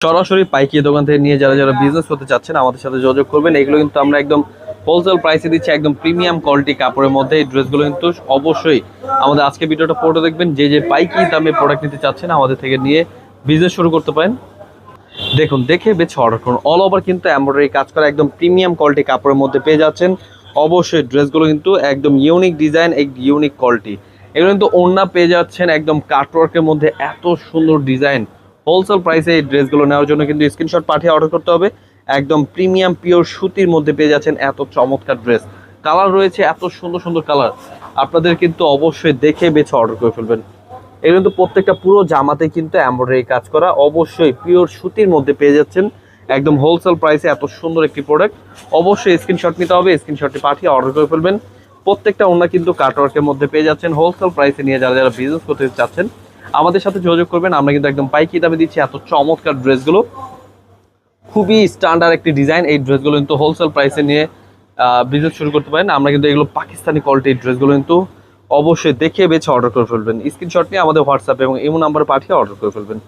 সরাসরি পাইকারি দোকান থেকে নিয়ে যারা যারা বিজনেস করতে চাচ্ছেন আমাদের সাথে যোগাযোগ করবেন। এগুলো কিন্তু আমরা একদম হোলসেল প্রাইসে দিচ্ছি, একদম প্রিমিয়াম কোয়ালিটি কাপড়ের মধ্যে। এই ড্রেসগুলো কিন্তু অবশ্যই আমাদের আজকে ভিডিওটা পড়ে দেখবেন। যে যে পাইকারি দামে প্রোডাক্ট নিতে চাচ্ছেন আমাদের থেকে নিয়ে বিজনেস শুরু করতে পারেন। দেখুন, দেখে বেছে অর্ডার করুন। অল ওভার কিন্তু এমব্রয়ডারি কাজ করা একদম প্রিমিয়াম কোয়ালিটি কাপড়ের মধ্যে পেয়ে যাচ্ছেন। অবশ্যই ড্রেসগুলো কিন্তু একদম ইউনিক ডিজাইন, এক ইউনিক কোয়ালিটি। এগুলো কিন্তু ওড়না পেয়ে যাচ্ছেন একদম কাটওয়ার্কের মধ্যে, এত সুন্দর ডিজাইন। হোলসেল প্রাইসে এই ড্রেসগুলো নেওয়ার জন্য কিন্তু স্ক্রিনশট পাঠিয়ে অর্ডার করতে হবে। একদম প্রিমিয়াম পিওর সুতির মধ্যে পেয়ে যাচ্ছেন এত চমৎকার ড্রেস। কালার রয়েছে এত সুন্দর সুন্দর কালার, আপনাদের কিন্তু অবশ্যই দেখে বেছে অর্ডার করে ফেলবেন। এগুলো কিন্তু প্রত্যেকটা পুরো জামাতে কিন্তু এমব্রয়ডারি কাজ করা, অবশ্যই পিওর সুতির মধ্যে পেয়ে যাচ্ছেন একদম হোলসেল প্রাইসে এত সুন্দর একটি প্রোডাক্ট। অবশ্যই স্ক্রিনশট নিতে হবে, স্ক্রিনশটটি পাঠিয়ে অর্ডার করে ফেলবেন। প্রত্যেকটা ওড়না কিন্তু কাটওয়ার্কের মধ্যে পেয়ে যাচ্ছেন হোলসেল প্রাইসে। নিয়ে যারা যারা বিজনেস করতে চাচ্ছেন আমাদের সাথে যোগাযোগ করবেন। আমরা কিন্তু একদম পাইকারি দামে দিচ্ছি এত চমৎকার ড্রেসগুলো। খুবই স্ট্যান্ডার্ড একটি ডিজাইন। এই ড্রেসগুলো কিন্তু হোলসেল প্রাইসে নিয়ে বিজনেস শুরু করতে পারেন। আমরা কিন্তু এগুলো পাকিস্তানি কোয়ালিটির ড্রেসগুলো কিন্তু অবশ্যই দেখে বেছে অর্ডার করে ফেলবেন। স্ক্রিনশট নিয়ে আমাদের হোয়াটসঅ্যাপ এবং ইমো নাম্বারে পাঠিয়ে অর্ডার করে ফেলবেন।